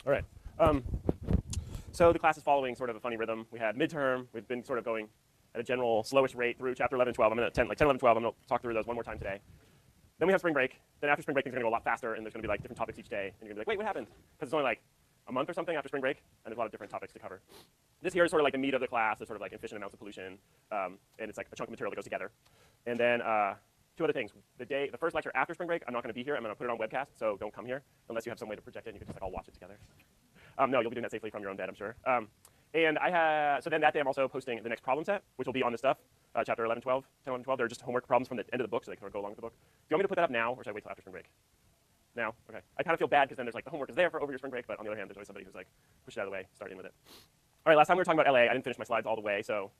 All right. So the class is following sort of a funny rhythm. We had midterm. We've been sort of going at a general slowish rate through chapter 11 and 12. I'm going to 10, 11, 12. I'm going to talk through those one more time today. Then we have spring break. Then after spring break, things are going to go a lot faster, and there's going to be like different topics each day. And you're going to be like, wait, what happened? Because it's only like a month or something after spring break, and there's a lot of different topics to cover. This here is sort of like the meat of the class. It's sort of like efficient amounts of pollution, and it's like a chunk of material that goes together. And then two other things. The first lecture after spring break, I'm not going to be here. I'm going to put it on webcast, so don't come here unless you have some way to project it. And you can just like all watch it together. No, you'll be doing that safely from your own bed, I'm sure. And so then that day I'm also posting the next problem set, which will be on this stuff, chapter 11, 12, 10, 11, 12. They're just homework problems from the end of the book, so they sort of go along with the book. Do you want me to put that up now, or should I wait till after spring break? Now? Okay. I kind of feel bad because then there's like the homework is there for over your spring break, but on the other hand, there's always somebody who's like, push it out of the way, start in with it. All right, last time we were talking about LA. I didn't finish my slides all the way, so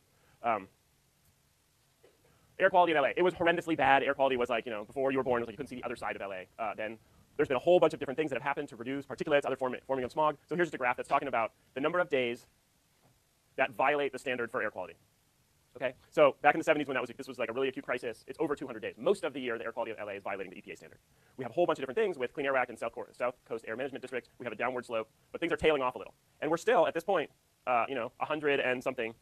air quality in LA. It was horrendously bad. Air quality was like, before you were born, it was like you couldn't see the other side of LA. Then there's been a whole bunch of different things that have happened to reduce particulates, other forming of smog. So here's just a graph that's talking about the number of days that violate the standard for air quality. Okay, so back in the 70s when this was like a really acute crisis, it's over 200 days. Most of the year, the air quality of LA is violating the EPA standard. We have a whole bunch of different things with Clean Air Act and South Coast Air Management District. We have a downward slope, but things are tailing off a little. And we're still, at this point, 100 and something,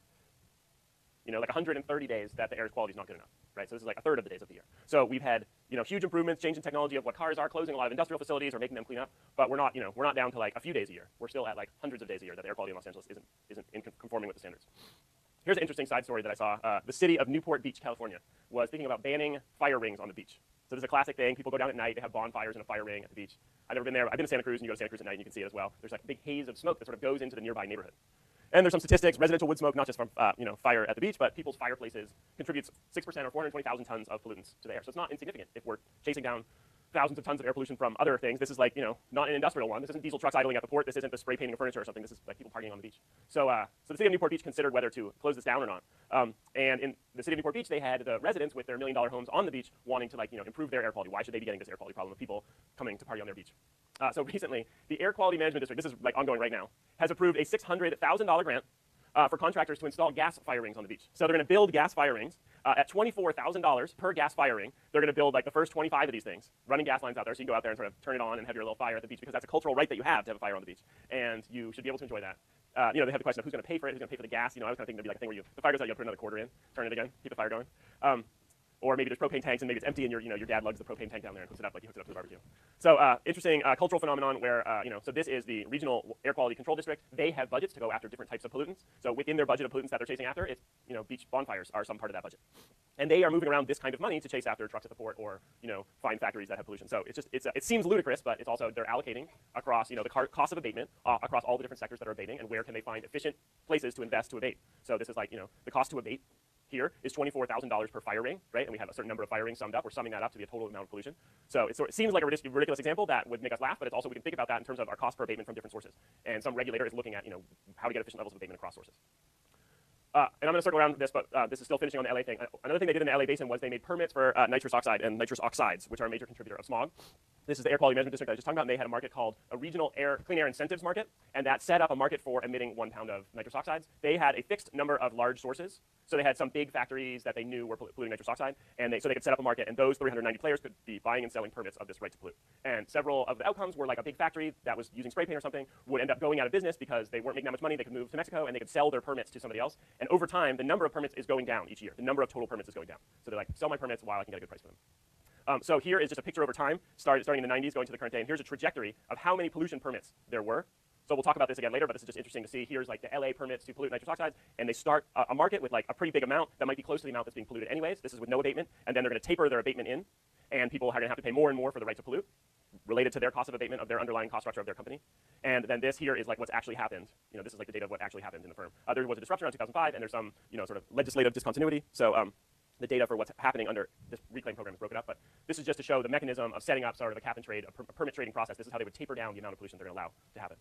like 130 days that the air quality is not good enough, right? So this is like a third of the days of the year. So we've had, huge improvements, change in technology of what cars are, closing a lot of industrial facilities or making them clean up, but we're not down to like a few days a year. We're still at like hundreds of days a year that the air quality in Los Angeles isn't conforming with the standards. Here's an interesting side story that I saw. The city of Newport Beach, California, was thinking about banning fire rings on the beach. So this is a classic thing. People go down at night. They have bonfires and a fire ring at the beach. I've never been there. I've been to Santa Cruz, and you go to Santa Cruz at night, and you can see it as well. There's like a big haze of smoke that sort of goes into the nearby neighborhood. And there's some statistics. Residential wood smoke, not just from fire at the beach, but people's fireplaces contributes 6% or 420,000 tons of pollutants to the air. So it's not insignificant if we're chasing down thousands of tons of air pollution from other things. This is like, not an industrial one. This isn't diesel trucks idling at the port. This isn't the spray painting of furniture or something. This is like people partying on the beach. So the city of Newport Beach considered whether to close this down or not. And in the city of Newport Beach, they had the residents with their $1 million homes on the beach wanting to improve their air quality. Why should they be getting this air quality problem of people coming to party on their beach? So recently, the Air Quality Management District, this is like ongoing right now, has approved a $600,000 grant for contractors to install gas fire rings on the beach. So they're going to build gas fire rings at $24,000 per gas fire ring. They're going to build like the first 25 of these things, running gas lines out there, so you can go out there and sort of turn it on and have your little fire at the beach, because that's a cultural right that you have to have a fire on the beach, and you should be able to enjoy that. They have the question of who's going to pay for it, who's going to pay for the gas. I was kind of thinking there'd be like a thing where the fire goes out, you put another quarter in, turn it again, keep the fire going. Or maybe there's propane tanks and maybe it's empty and your dad lugs the propane tank down there and hooks it up like he hooks it up to the barbecue. So interesting cultural phenomenon where, so this is the Regional Air Quality Control District. They have budgets to go after different types of pollutants. So within their budget of pollutants that they're chasing after, it's, beach bonfires are some part of that budget. And they are moving around this kind of money to chase after trucks at the port or, find factories that have pollution. So it seems ludicrous, but it's also, they're allocating across, the cost of abatement across all the different sectors that are abating, and where can they find efficient places to invest to abate. So this is like, the cost to abate here is $24,000 per fire ring, right? And we have a certain number of fire rings summed up. We're summing that up to be a total amount of pollution. So it seems like a ridiculous example that would make us laugh, but it's also, we can think about that in terms of our cost per abatement from different sources. And some regulator is looking at, how to get efficient levels of abatement across sources. And I'm going to circle around this, but this is still finishing on the LA thing. Another thing they did in the LA basin was they made permits for nitrous oxide and nitrous oxides, which are a major contributor of smog. This is the Air Quality Management District I was just talking about, and they had a market called a Regional Clean Air Incentives Market, and that set up a market for emitting 1 pound of nitrous oxides. They had a fixed number of large sources, so they had some big factories that they knew were polluting nitrous oxide, and so they could set up a market, and those 390 players could be buying and selling permits of this right to pollute. And several of the outcomes were like a big factory that was using spray paint or something would end up going out of business because they weren't making that much money. They could move to Mexico, and they could sell their permits to somebody else. And over time, the number of permits is going down each year. The number of total permits is going down. So they're like, sell my permits while I can get a good price for them. So here is just a picture over time, starting in the 90s, going to the current day. And here's a trajectory of how many pollution permits there were. So we'll talk about this again later, but this is just interesting to see. Here's like the LA permits to pollute nitrous oxides, and they start a market with like a pretty big amount that might be close to the amount that's being polluted anyways. This is with no abatement, and then they're going to taper their abatement in, and people are going to have to pay more and more for the right to pollute, related to their cost of abatement of their underlying cost structure of their company. And then this here is like what's actually happened. This is like the data of what actually happened in the firm. There was a disruption around 2005, and there's some sort of legislative discontinuity. So the data for what's happening under this reclaim program is broken up, but this is just to show the mechanism of setting up sort of a cap and trade, a permit trading process. This is how they would taper down the amount of pollution they're going to allow to happen.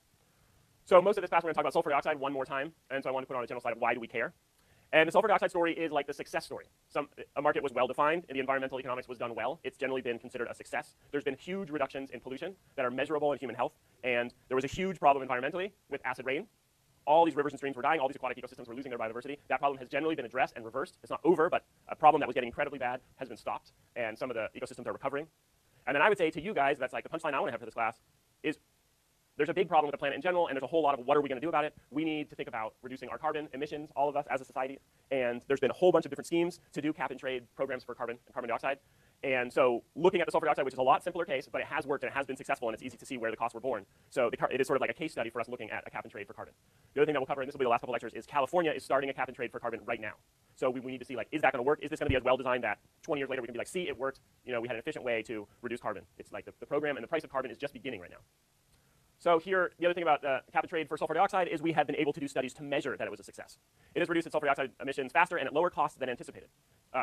So most of this class we're going to talk about sulfur dioxide one more time, and so I want to put on a general slide of why do we care. And the sulfur dioxide story is like the success story. A market was well defined, and the environmental economics was done well. It's generally been considered a success. There's been huge reductions in pollution that are measurable in human health, and there was a huge problem environmentally with acid rain. All these rivers and streams were dying. All these aquatic ecosystems were losing their biodiversity. That problem has generally been addressed and reversed. It's not over, but a problem that was getting incredibly bad has been stopped, and some of the ecosystems are recovering. And then I would say to you guys, that's like the punchline I want to have for this class, is there's a big problem with the planet in general, and there's a whole lot of what are we going to do about it. We need to think about reducing our carbon emissions, all of us as a society. And there's been a whole bunch of different schemes to do cap and trade programs for carbon and carbon dioxide. And so looking at the sulfur dioxide, which is a lot simpler case, but it has worked and it has been successful, and it's easy to see where the costs were born. So it is sort of like a case study for us looking at a cap and trade for carbon. The other thing that we'll cover, and this will be the last couple lectures, is California is starting a cap and trade for carbon right now. So we need to see, like, is that going to work? Is this going to be as well designed that 20 years later we can be like, see, it worked. You know, we had an efficient way to reduce carbon. It's like the program and the price of carbon is just beginning right now. So here, the other thing about cap and trade for sulfur dioxide is we have been able to do studies to measure that it was a success. It has reduced its sulfur dioxide emissions faster and at lower costs than anticipated.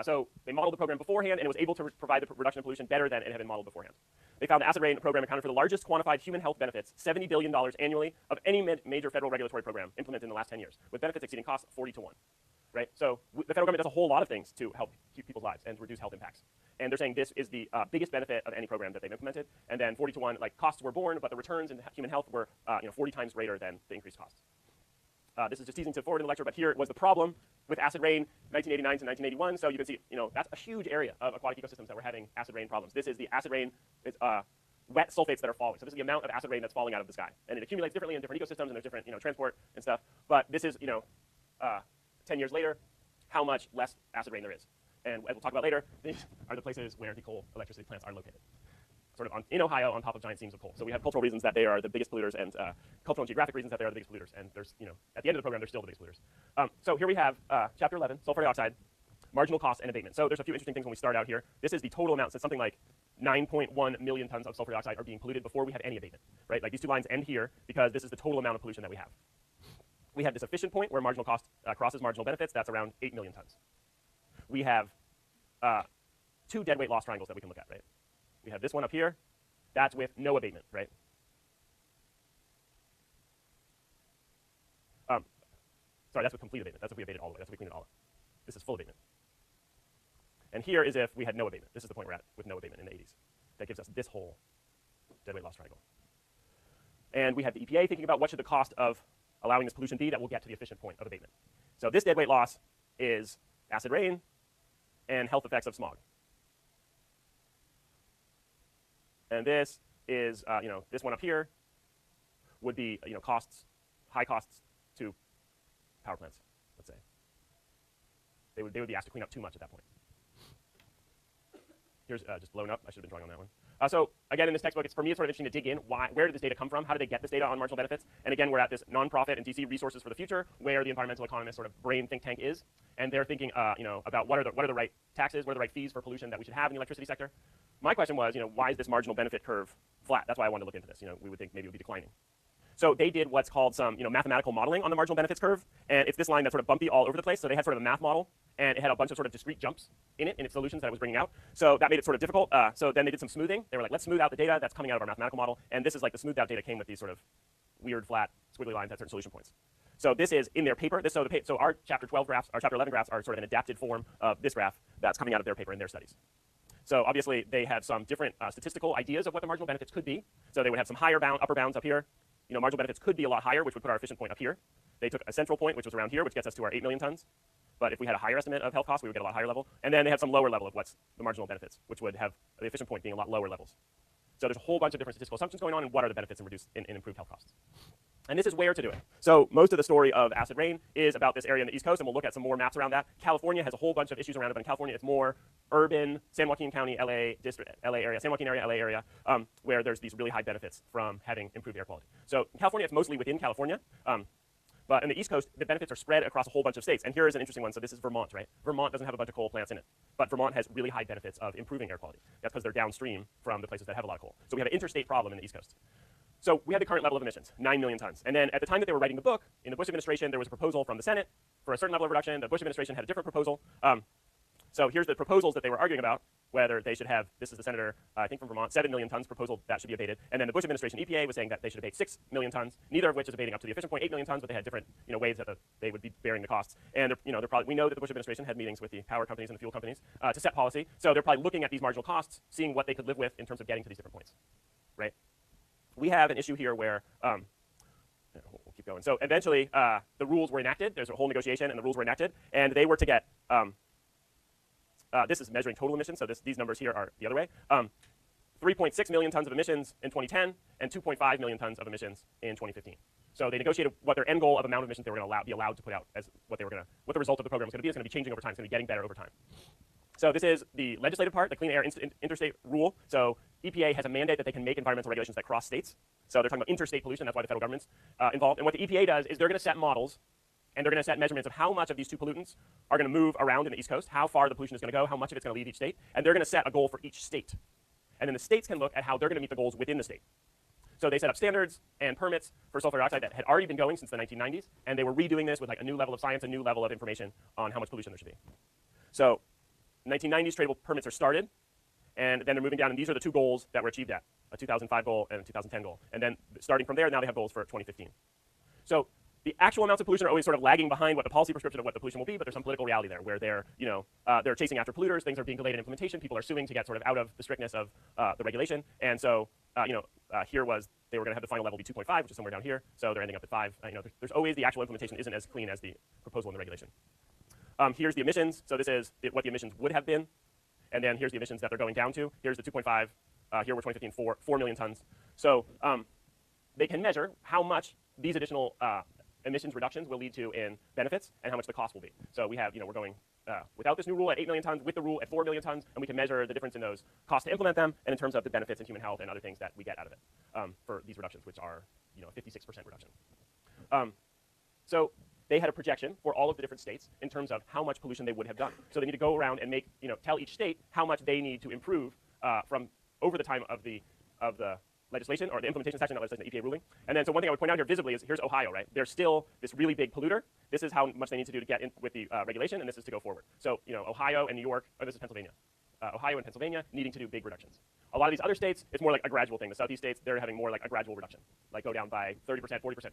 So they modeled the program beforehand, and it was able to provide the reduction of pollution better than it had been modeled beforehand. They found the acid rain program accounted for the largest quantified human health benefits, $70 billion annually, of any major federal regulatory program implemented in the last 10 years, with benefits exceeding costs 40 to 1. Right? So the federal government does a whole lot of things to help keep people's lives and reduce health impacts. And they're saying this is the biggest benefit of any program that they've implemented. And then 40 to 1, like, costs were born, but the returns in human health were 40 times greater than the increased costs. This is just teasing to forward in the lecture, but here was the problem with acid rain 1989 to 1981. So you can see, that's a huge area of aquatic ecosystems that were having acid rain problems. This is the acid rain, it's wet sulfates that are falling. So this is the amount of acid rain that's falling out of the sky. And it accumulates differently in different ecosystems, and there's different transport and stuff. But this is 10 years later, how much less acid rain there is. And as we'll talk about later, these are the places where the coal electricity plants are located. Sort of in Ohio on top of giant seams of coal. So we have cultural reasons that they are the biggest polluters, and cultural and geographic reasons that they are the biggest polluters. And there's, at the end of the program, they're still the biggest polluters. So here we have chapter 11, sulfur dioxide, marginal cost and abatement. So there's a few interesting things when we start out here. This is the total amount, so something like 9.1 million tons of sulfur dioxide are being polluted before we have any abatement, right? Like these two lines end here because this is the total amount of pollution that we have. We have this efficient point where marginal cost crosses marginal benefits. That's around 8 million tons. We have two dead weight loss triangles that we can look at, right? We have this one up here. That's with no abatement, right? Sorry, that's with complete abatement. That's if we abated all the way. That's if we cleaned it all up. This is full abatement. And here is if we had no abatement. This is the point we're at with no abatement in the 80s. That gives us this whole dead weight loss triangle. And we have the EPA thinking about what should the cost of allowing this pollution be that will get to the efficient point of abatement. So this dead weight loss is acid rain and health effects of smog. And this is, this one up here would be, costs, high costs to power plants, let's say. They would be asked to clean up too much at that point. Here's just blown up. I should have been drawing on that one. So again, in this textbook, for me, it's sort of interesting to dig in. Where did this data come from? How did they get this data on marginal benefits? And again, we're at this nonprofit and DC Resources for the Future, where the environmental economist sort of brain think tank is, and they're thinking, about what are the right taxes, what are the right fees for pollution that we should have in the electricity sector. My question was, why is this marginal benefit curve flat? That's why I wanted to look into this. We would think maybe it would be declining. So they did what's called some mathematical modeling on the marginal benefits curve, and it's this line that's sort of bumpy all over the place. So they had sort of a math model, and it had a bunch of sort of discrete jumps in its solutions that it was bringing out. So that made it sort of difficult. So then they did some smoothing. They were like, let's smooth out the data that's coming out of our mathematical model, and this is like the smoothed out data came with these sort of weird, flat, squiggly lines at certain solution points. So this is in their paper. So our chapter 12 graphs, our chapter 11 graphs are sort of an adapted form of this graph that's coming out of their paper in their studies. So obviously they had some different statistical ideas of what the marginal benefits could be. So they would have some higher upper bounds up here. Marginal benefits could be a lot higher, which would put our efficient point up here. They took a central point, which was around here, which gets us to our 8 million tons. But if we had a higher estimate of health costs, we would get a lot higher level. And then they had some lower level of what's the marginal benefits, which would have the efficient point being a lot lower levels. So there's a whole bunch of different statistical assumptions going on, and what are the benefits in improved health costs. And this is where to do it. So most of the story of acid rain is about this area on the East Coast, and we'll look at some more maps around that. California has a whole bunch of issues around it, but in California it's more urban, San Joaquin County, LA district, LA area, San Joaquin area, LA area, where there's these really high benefits from having improved air quality. So in California, it's mostly within California. But on the East Coast, the benefits are spread across a whole bunch of states. And here is an interesting one. So this is Vermont, right? Vermont doesn't have a bunch of coal plants in it. But Vermont has really high benefits of improving air quality. That's because they're downstream from the places that have a lot of coal. So we have an interstate problem in the East Coast. So we have the current level of emissions, 9 million tons. And then at the time that they were writing the book, in the Bush administration, there was a proposal from the Senate for a certain level of reduction. The Bush administration had a different proposal. So here's the proposals that they were arguing about, whether they should have, this is the senator, I think from Vermont, 7 million tons proposal that should be abated. And then the Bush administration EPA was saying that they should abate 6 million tons, neither of which is abating up to the efficient point, 8 million tons, but they had different ways that they would be bearing the costs. And we know that the Bush administration had meetings with the power companies and the fuel companies to set policy. So they're probably looking at these marginal costs, seeing what they could live with in terms of getting to these different points, right? We have an issue here where, we'll keep going. So eventually the rules were enacted. There's a whole negotiation and the rules were enacted, and they were to get, this is measuring total emissions, so these numbers here are the other way. 3.6 million tons of emissions in 2010 and 2.5 million tons of emissions in 2015. So they negotiated what their end goal of amount of emissions they were going to be allowed to put out as what the result of the program was going to be. It's going to be changing over time. It's going to be getting better over time. So this is the legislative part, the Clean Air Interstate Rule. So EPA has a mandate that they can make environmental regulations that cross states. So they're talking about interstate pollution. That's why the federal government's involved. And what the EPA does is they're going to set models, and they're going to set measurements of how much of these two pollutants are going to move around in the East Coast, how far the pollution is going to go, how much of it's going to leave each state. And they're going to set a goal for each state. And then the states can look at how they're going to meet the goals within the state. So they set up standards and permits for sulfur dioxide that had already been going since the 1990s, and they were redoing this with like a new level of science, a new level of information on how much pollution there should be. So 1990s tradable permits are started, and then they're moving down, and these are the two goals that were achieved at, a 2005 goal and a 2010 goal. And then starting from there, now they have goals for 2015. So the actual amounts of pollution are always sort of lagging behind what the policy prescription of what the pollution will be, but there's some political reality there where they're chasing after polluters, things are being delayed in implementation, people are suing to get sort of out of the strictness of the regulation. And so, here was, they were going to have the final level be 2.5, which is somewhere down here, so they're ending up at 5. There's always the actual implementation isn't as clean as the proposal in the regulation. Here's the emissions. So this is what the emissions would have been. And then here's the emissions that they're going down to. Here's the 2.5. Here we're 2015, 4 million tons. So they can measure how much these additional emissions reductions will lead to in benefits and how much the cost will be. So we have, we're going without this new rule at 8 million tons, with the rule at 4 million tons, and we can measure the difference in those costs to implement them and in terms of the benefits in human health and other things that we get out of it for these reductions, which are, 56% reduction. So they had a projection for all of the different states in terms of how much pollution they would have done. So they need to go around and make, tell each state how much they need to improve from over the time of the legislation or the implementation section, not legislation, the EPA ruling. And then so one thing I would point out here visibly is here's Ohio, right? They're still this really big polluter. This is how much they need to do to get in with the regulation, and this is to go forward. So Ohio and New York, or this is Pennsylvania. Ohio and Pennsylvania needing to do big reductions. A lot of these other states, it's more like a gradual thing. The Southeast states, they're having more like a gradual reduction, like go down by 30%, 40%, 50%.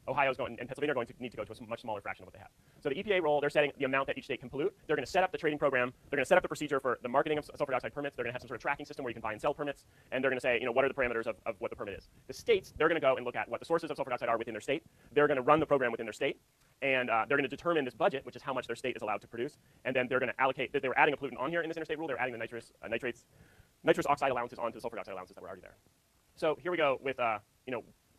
Ohio's going, and Pennsylvania are going to need to go to a much smaller fraction of what they have. So the EPA role, they're setting the amount that each state can pollute. They're going to set up the trading program. They're going to set up the procedure for the marketing of sulfur dioxide permits. They're going to have some sort of tracking system where you can buy and sell permits. And they're going to say, what are the parameters of what the permit is. The states, they're going to go and look at what the sources of sulfur dioxide are within their state. They're going to run the program within their state. And they're going to determine this budget, which is how much their state is allowed to produce. And then they're going to allocate, they were adding a pollutant on here in this interstate rule. They're adding the nitrous oxide allowances onto the sulfur dioxide allowances that were already there. So here we go with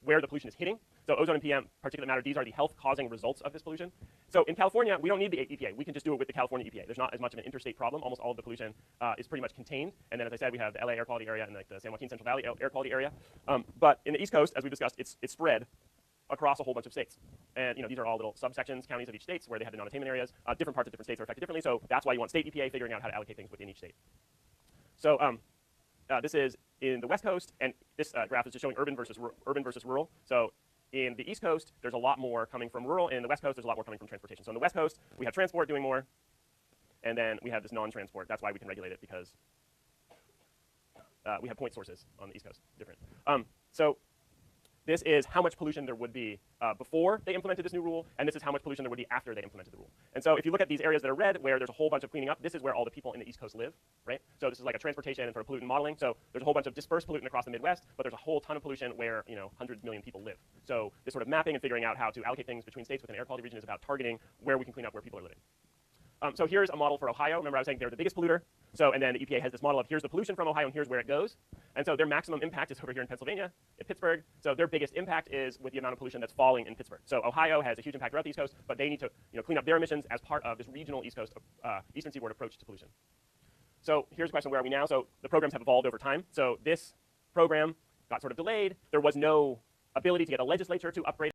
where the pollution is hitting. So ozone and PM, particulate matter, these are the health-causing results of this pollution. So in California, we don't need the EPA. We can just do it with the California EPA. There's not as much of an interstate problem. Almost all of the pollution is pretty much contained. And then, as I said, we have the LA air quality area and the San Joaquin Central Valley air quality area. But in the East Coast, as we discussed, it's spread across a whole bunch of states. And these are all little subsections, counties of each state where they have the non-attainment areas. Different parts of different states are affected differently. So that's why you want state EPA figuring out how to allocate things within each state. So this is in the West Coast, and this graph is just showing urban versus rural. So in the East Coast, there's a lot more coming from rural, and in the West Coast, there's a lot more coming from transportation. So in the West Coast, we have transport doing more, and then we have this non-transport. That's why we can regulate it, because we have point sources on the East Coast, different. So this is how much pollution there would be before they implemented this new rule, and this is how much pollution there would be after they implemented the rule. And so if you look at these areas that are red, where there's a whole bunch of cleaning up, this is where all the people in the East Coast live, right? So this is like a transportation and sort of pollutant modeling. So there's a whole bunch of dispersed pollutant across the Midwest, but there's a whole ton of pollution where 100 million people live. So this sort of mapping and figuring out how to allocate things between states within an air quality region is about targeting where we can clean up where people are living. So here's a model for Ohio. Remember I was saying they're the biggest polluter. So, and then the EPA has this model of here's the pollution from Ohio and here's where it goes. And so their maximum impact is over here in Pennsylvania, in Pittsburgh. So their biggest impact is with the amount of pollution that's falling in Pittsburgh. So Ohio has a huge impact throughout the East Coast, but they need to clean up their emissions as part of this regional East Coast, Eastern Seaboard approach to pollution. So here's a question, where are we now? So the programs have evolved over time. So this program got sort of delayed. There was no ability to get a legislature to upgrade